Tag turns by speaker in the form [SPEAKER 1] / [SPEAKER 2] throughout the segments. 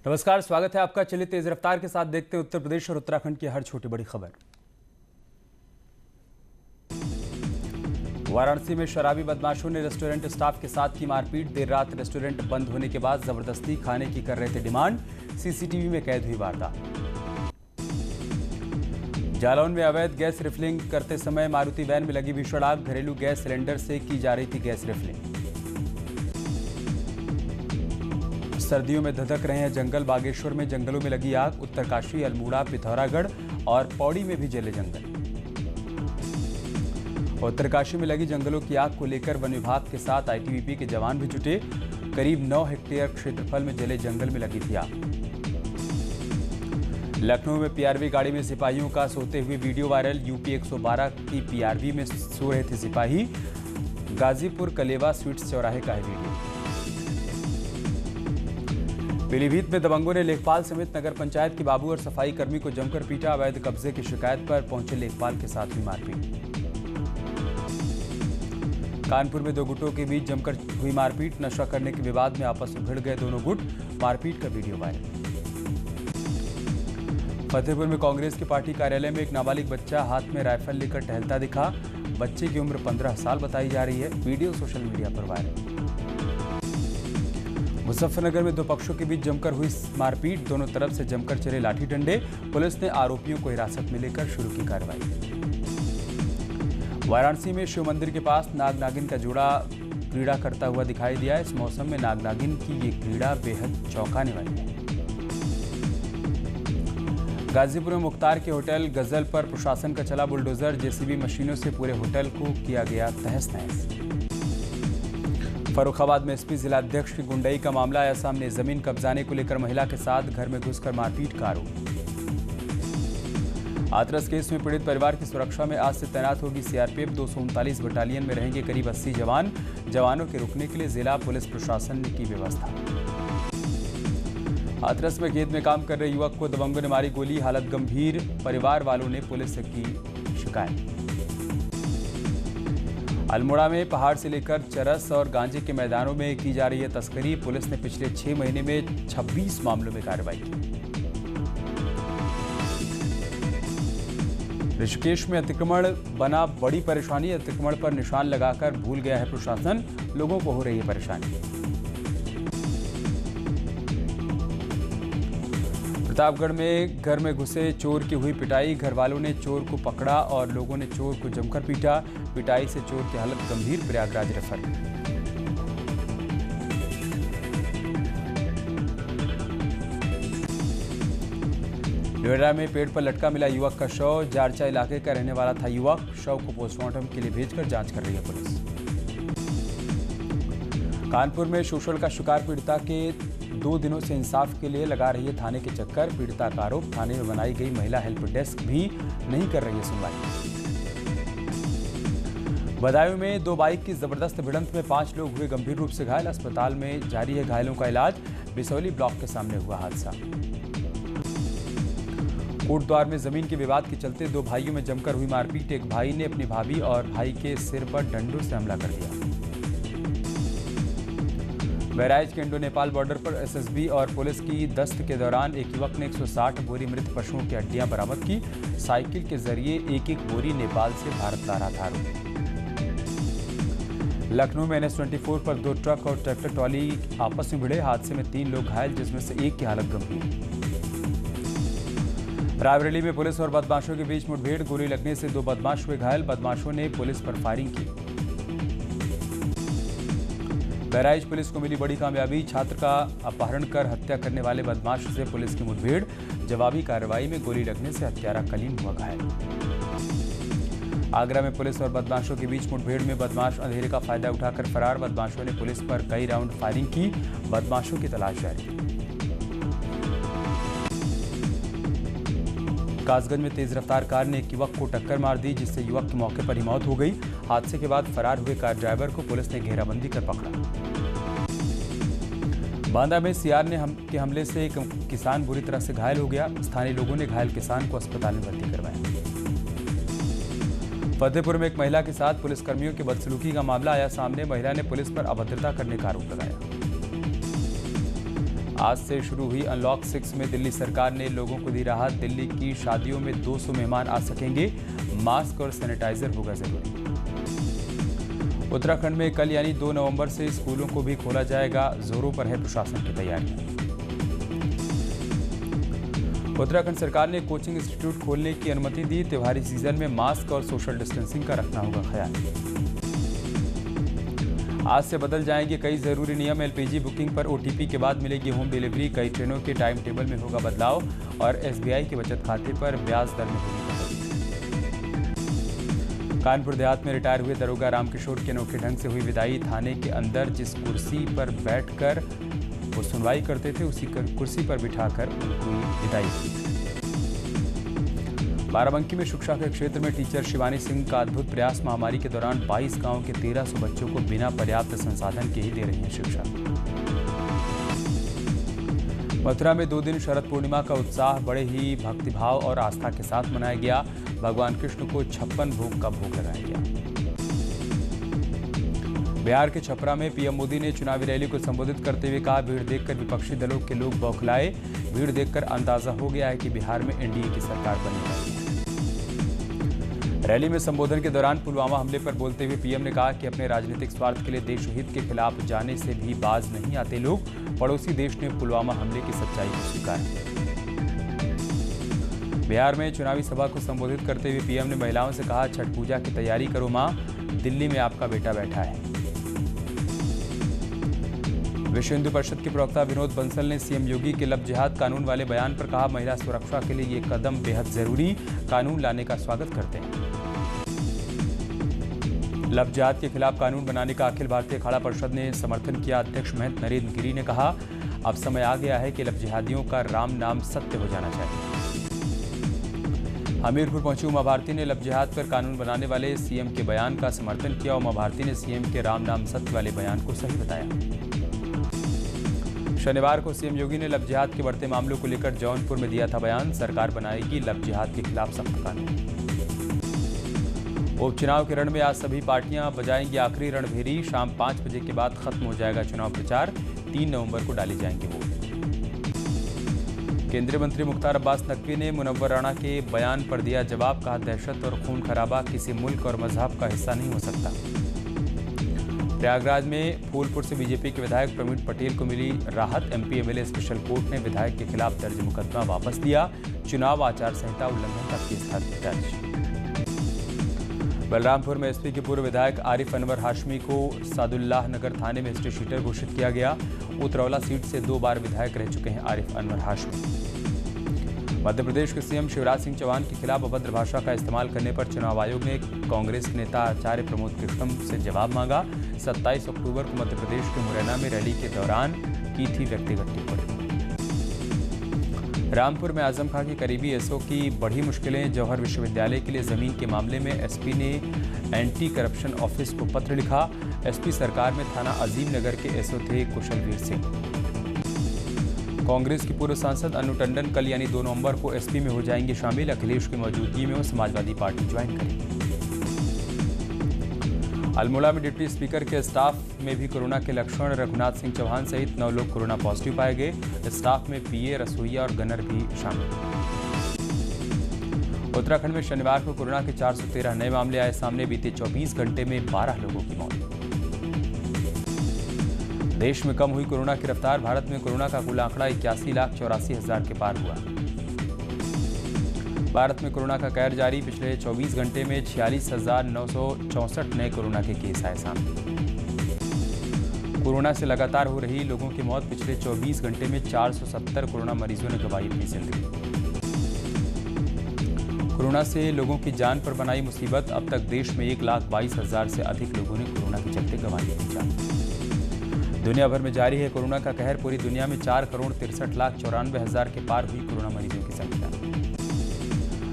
[SPEAKER 1] नमस्कार, स्वागत है आपका। चलिए तेज रफ्तार के साथ देखते हैं उत्तर प्रदेश और उत्तराखंड की हर छोटी बड़ी खबर। वाराणसी में शराबी बदमाशों ने रेस्टोरेंट स्टाफ के साथ की मारपीट। देर रात रेस्टोरेंट बंद होने के बाद जबरदस्ती खाने की कर रहे थे डिमांड। सीसीटीवी में कैद हुई वारदात। जालौन में अवैध गैस रिफिलिंग करते समय मारुति वैन में लगी भीषण आग। घरेलू गैस सिलेंडर से की जा रही थी गैस रिफिलिंग। सर्दियों में धधक रहे हैं जंगल। बागेश्वर में जंगलों में लगी आग। उत्तरकाशी, अल्मोड़ा, पिथौरागढ़ और पौड़ी में भी जले जंगल। उत्तरकाशी में लगी जंगलों की आग को लेकर वन विभाग के साथ आईटीबीपी के जवान भी जुटे। करीब 9 हेक्टेयर क्षेत्रफल में जले जंगल में लगी थी आग। लखनऊ में पीआरवी गाड़ी में सिपाहियों का सोते हुए वीडियो वायरल। यूपी 112 की पीआरवी में सो रहे थे सिपाही। गाजीपुर कलेवा स्वीट्स चौराहे का है वीडियो। पीलीभीत में दबंगों ने लेखपाल समेत नगर पंचायत के बाबू और सफाई कर्मी को जमकर पीटा। अवैध कब्जे की शिकायत पर पहुंचे लेखपाल के साथ हुई मारपीट। कानपुर में 2 गुटों के बीच जमकर हुई मारपीट। नशा करने के विवाद में आपस में भिड़ गए दोनों गुट। मारपीट का वीडियो वायरल। फतेहपुर में कांग्रेस की पार्टी कार्यालय में एक नाबालिग बच्चा हाथ में राइफल लेकर टहलता दिखा। बच्चे की उम्र 15 साल बताई जा रही है। वीडियो सोशल मीडिया पर वायरल। मुजफ्फरनगर में 2 पक्षों के बीच जमकर हुई मारपीट। दोनों तरफ से जमकर चले लाठी डंडे। पुलिस ने आरोपियों को हिरासत में लेकर शुरू की कार्रवाई। वाराणसी में शिव मंदिर के पास नाग नागिन का जोड़ा क्रीड़ा करता हुआ दिखाई दिया। इस मौसम में नाग नागिन की ये क्रीड़ा बेहद चौंकाने वाली है। गाजीपुर में मुख्तार के होटल गजल पर प्रशासन का चला बुलडोजर। जेसीबी मशीनों से पूरे होटल को किया गया तहस नहस। फर्रुखाबाद में एसपी जिलाध्यक्ष की गुंडई का मामला आया सामने। जमीन कब्जाने को लेकर महिला के साथ घर में घुसकर मारपीट का आरोप। हाथरस केस में पीड़ित परिवार की सुरक्षा में आज से तैनात होगी सीआरपीएफ। 239 बटालियन में रहेंगे करीब 80 जवान। जवानों के रुकने के लिए जिला पुलिस प्रशासन ने की व्यवस्था। हाथरस में खेत में काम कर रहे युवक को दबंगों ने मारी गोली। हालत गंभीर। परिवार वालों ने पुलिस से की शिकायत। अल्मोड़ा में पहाड़ से लेकर चरस और गांजे के मैदानों में की जा रही है तस्करी। पुलिस ने पिछले 6 महीने में 26 मामलों में कार्रवाई की। ऋषिकेश में अतिक्रमण बना बड़ी परेशानी। अतिक्रमण पर निशान लगाकर भूल गया है प्रशासन। लोगों को हो रही है परेशानी। प्रतापगढ़ में घर में घुसे चोर की हुई पिटाई। घर वालों ने चोर को पकड़ा और लोगों ने चोर को जमकर पीटा। पिटाई से चोर की हालत गंभीर। प्रयागराज रेफर। नोएडा में पेड़ पर लटका मिला युवक का शव। जारचा इलाके का रहने वाला था युवक। शव को पोस्टमार्टम के लिए भेजकर जांच कर रही है पुलिस। कानपुर में शोषण का शिकार पीड़िता के 2 दिनों से इंसाफ के लिए लगा रही है थाने के चक्कर। पीड़िता का आरोप थाने में बनाई गई महिला हेल्प डेस्क भी नहीं कर रही है सुनवाई। बदायूं में 2 बाइक की जबरदस्त भिड़ंत में 5 लोग हुए गंभीर रूप से घायल। अस्पताल में जारी है घायलों का इलाज। बिसौली ब्लॉक के सामने हुआ हादसा। कोटद्वार में जमीन के विवाद के चलते 2 भाइयों में जमकर हुई मारपीट। एक भाई ने अपनी भाभी और भाई के सिर पर डंडों से हमला कर दिया। बहराइच के इंडो नेपाल बॉर्डर पर एसएसबी और पुलिस की गश्त के दौरान एक युवक ने 160 बोरी मृत पशुओं की हड्डियां बरामद की। साइकिल के जरिए एक बोरी नेपाल से भारत ला रहा था आरोपी। लखनऊ में NH-24 पर 2 ट्रक और ट्रैक्टर ट्रॉली आपस में भिड़े। हादसे में 3 लोग घायल, जिसमें से एक की हालत गंभीर। रायबरेली में पुलिस और बदमाशों के बीच मुठभेड़। गोली लगने से 2 बदमाश हुए घायल। बदमाशों ने पुलिस पर फायरिंग की। बहराइच पुलिस को मिली बड़ी कामयाबी। छात्र का अपहरण कर हत्या करने वाले बदमाश से पुलिस की मुठभेड़। जवाबी कार्रवाई में गोली लगने से हत्यारा कलीम हुआ घायल। आगरा में पुलिस और बदमाशों के बीच मुठभेड़ में बदमाश अंधेरे का फायदा उठाकर फरार। बदमाशों ने पुलिस पर कई राउंड फायरिंग की। बदमाशों की तलाश जारी। कासगंज में तेज रफ्तार कार ने एक युवक को टक्कर मार दी, जिससे युवक की मौके पर ही मौत हो गई। हादसे के बाद फरार हुए कार ड्राइवर को पुलिस ने घेराबंदी कर पकड़ा। बांदा में सीआर के हमले से एक किसान बुरी तरह से घायल हो गया। स्थानीय लोगों ने घायल किसान को अस्पताल में भर्ती करवाया। फतेहपुर में एक महिला के साथ पुलिसकर्मियों की बदसलूकी का मामला आया सामने। महिला ने पुलिस पर अभद्रता करने का आरोप लगाया। आज से शुरू हुई अनलॉक 6 में दिल्ली सरकार ने लोगों को दी राहत। दिल्ली की शादियों में 200 मेहमान आ सकेंगे। मास्क और सैनिटाइजर होगा जरूरी। उत्तराखंड में कल यानी 2 नवंबर से स्कूलों को भी खोला जाएगा। जोरों पर है प्रशासन की तैयारियां। उत्तराखंड सरकार ने कोचिंग इंस्टीट्यूट खोलने की अनुमति दी। त्योहारी सीजन में मास्क और सोशल डिस्टेंसिंग का रखना होगा ख्याल। आज से बदल जाएंगे कई जरूरी नियम। एलपीजी बुकिंग पर ओटीपी के बाद मिलेगी होम डिलीवरी। कई ट्रेनों के टाइम टेबल में होगा बदलाव और एसबीआई के बचत खाते पर ब्याज दर में होगी कटौती। कानपुर देहात में रिटायर हुए दरोगा रामकिशोर की अनोखे ढंग से हुई विदाई। थाने के अंदर जिस कुर्सी पर बैठकर वो सुनवाई करते थे उसी कुर्सी पर बिठाकर उनकी विदाई की। बाराबंकी में शिक्षा के क्षेत्र में टीचर शिवानी सिंह का अद्भुत प्रयास। महामारी के दौरान 22 गांव के 1300 बच्चों को बिना पर्याप्त संसाधन के ही दे रही है शिक्षा। मथुरा में 2 दिन शरद पूर्णिमा का उत्साह बड़े ही भक्तिभाव और आस्था के साथ मनाया गया। भगवान कृष्ण को 56 भोग का भोग लगाया गया। बिहार के छपरा में पीएम मोदी ने चुनावी रैली को संबोधित करते हुए कहा, भीड़ देखकर विपक्षी दलों के लोग बौखलाए। भीड़ देखकर अंदाजा हो गया है कि बिहार में एनडीए की सरकार बनने वाली है। रैली में संबोधन के दौरान पुलवामा हमले पर बोलते हुए पीएम ने कहा कि अपने राजनीतिक स्वार्थ के लिए देशहित के खिलाफ जाने से भी बाज नहीं आते लोग। पड़ोसी देश ने पुलवामा हमले की सच्चाई को स्वीकारा। बिहार में चुनावी सभा को संबोधित करते हुए पीएम ने महिलाओं से कहा, छठ पूजा की तैयारी करो मां, दिल्ली में आपका बेटा बैठा है। विश्व हिंदू परिषद के प्रवक्ता विनोद बंसल ने सीएम योगी के लव जिहाद कानून वाले बयान पर कहा, महिला सुरक्षा के लिए ये कदम बेहद जरूरी, कानून लाने का स्वागत करते हैं। लव जिहाद के खिलाफ कानून बनाने का अखिल भारतीय अखाड़ा परिषद ने समर्थन किया। अध्यक्ष महंत नरेंद्र गिरी ने कहा, अब समय आ गया है कि लव जिहादियों का राम नाम सत्य हो जाना चाहिए। हमीरपुर पहुंची उमा भारती ने लव जिहाद पर कानून बनाने वाले सीएम के बयान का समर्थन किया। उमा भारती ने सीएम के राम नाम सत्य वाले बयान को सही बताया। शनिवार को सीएम योगी ने लव जिहाद के बढ़ते मामलों को लेकर जौनपुर में दिया था बयान। सरकार बनाएगी लव जिहाद के खिलाफ सख्त कानून। उपचुनाव के रण में आज सभी पार्टियां बजाएंगी आखिरी रणभेरी। शाम 5 बजे के बाद खत्म हो जाएगा चुनाव प्रचार। 3 नवंबर को डाले जाएंगे वोट। केंद्रीय मंत्री मुख्तार अब्बास नकवी ने मुनव्वर राणा के बयान पर दिया जवाब। कहा, दहशत और खून खराबा किसी मुल्क और मजहब का हिस्सा नहीं हो सकता। प्रयागराज में फूलपुर से बीजेपी के विधायक प्रवीण पटेल को मिली राहत। एमपी एमएलए स्पेशल कोर्ट ने विधायक के खिलाफ दर्ज मुकदमा वापस लिया। चुनाव आचार संहिता उल्लंघन का केस दर्ज। बलरामपुर में एसपी के पूर्व विधायक आरिफ अनवर हाशमी को सादुल्लाह नगर थाने में हिस्ट्री शीटर घोषित किया गया। उतरौला सीट से 2 बार विधायक रह चुके हैं आरिफ अनवर हाशमी। मध्य प्रदेश के सीएम शिवराज सिंह चौहान के खिलाफ अभद्र भाषा का इस्तेमाल करने पर चुनाव आयोग ने कांग्रेस नेता आचार्य प्रमोद कृष्णम से जवाब मांगा। 27 अक्टूबर को मध्य प्रदेश के मुरैना में रैली के दौरान की थी व्यक्तिगत टिप्पणी। रामपुर में आजम खां के करीबी एसओ की बढ़ी मुश्किलें। जौहर विश्वविद्यालय के लिए जमीन के मामले में एसपी ने एंटी करप्शन ऑफिस को पत्र लिखा। एसपी सरकार में थाना अजीम नगर के एसओ थे कुशलवीर सिंह। कांग्रेस की पूर्व सांसद अनु टंडन कल यानी 2 नवंबर को एसपी में हो जाएंगे शामिल। अखिलेश की मौजूदगी में वो समाजवादी पार्टी ज्वाइन करेंगे। अल्मोड़ा में डिप्टी स्पीकर के स्टाफ में भी कोरोना के लक्षण। रघुनाथ सिंह चौहान सहित 9 लोग कोरोना पॉजिटिव पाए गए। स्टाफ में पीए, रसोईया और गनर भी शामिल। उत्तराखंड में शनिवार को कोरोना के 413 नए मामले आए सामने। बीते 24 घंटे में 12 लोगों की मौत। देश में कम हुई कोरोना की रफ्तार। भारत में कोरोना का कुल आंकड़ा 81,84,000 के पार हुआ। भारत में कोरोना का कहर जारी। पिछले 24 घंटे में 46,964 नए कोरोना के केस आए सामने। कोरोना से लगातार हो रही लोगों की मौत। पिछले 24 घंटे में 470 कोरोना मरीजों ने गंवाई अपनी जिंदगी। कोरोना से लोगों की जान पर बनाई मुसीबत। अब तक देश में 1,22,000 से अधिक लोगों ने कोरोना के चलते गंवाई अपनी जान। दुनिया भर में जारी है कोरोना का कहर। पूरी दुनिया में 4,63,94,000 के पार हुई कोरोना मरीजों की संख्या।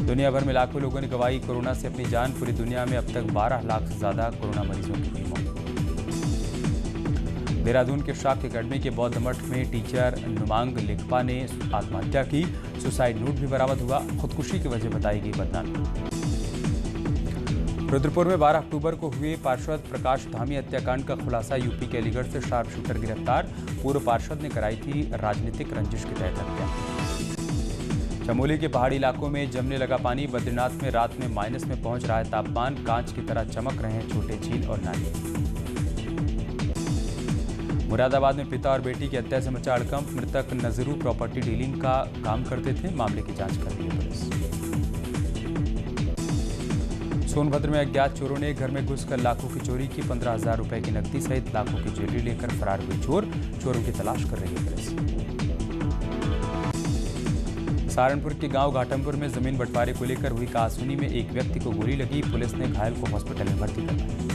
[SPEAKER 1] दुनिया भर में लाखों लोगों ने गंवाई कोरोना से अपनी जान। पूरी दुनिया में अब तक 12 लाख से ज्यादा कोरोना मरीजों की हुई मौत। देहरादून के शाक्य अकेडमी के बौद्ध मठ में टीचर नुमांग लेखपा ने आत्महत्या की। सुसाइड नोट भी बरामद हुआ। खुदकुशी की वजह बताई गई बदनामी। रुद्रपुर में 12 अक्टूबर को हुए पार्षद प्रकाश धामी हत्याकांड का खुलासा। यूपी के अलीगढ़ से शार्प शूटर गिरफ्तार। पूर्व पार्षद ने कराई थी राजनीतिक रंजिश के तहत हत्या। चमोली के पहाड़ी इलाकों में जमने लगा पानी। बद्रीनाथ में रात में माइनस में पहुंच रहा है तापमान। कांच की तरह चमक रहे हैं छोटे झील और नाले। मुरादाबाद में पिता और बेटी की हत्या से मचा हड़कंप। मृतक नजरू प्रॉपर्टी डीलिंग का काम करते थे। मामले की जांच कर रही है पुलिस। सोनभद्र में अज्ञात चोरों ने घर में घुसकर लाखों की चोरी की। 15,000 रुपए की नकदी सहित लाखों की ज्वेलरी लेकर फरार हुए चोर। चोरों की तलाश कर रही है पुलिस। सहारनपुर के गांव घाटमपुर में जमीन बंटवारे को लेकर हुई कहासुनी में एक व्यक्ति को गोली लगी। पुलिस ने घायल को हॉस्पिटल में भर्ती करवाया।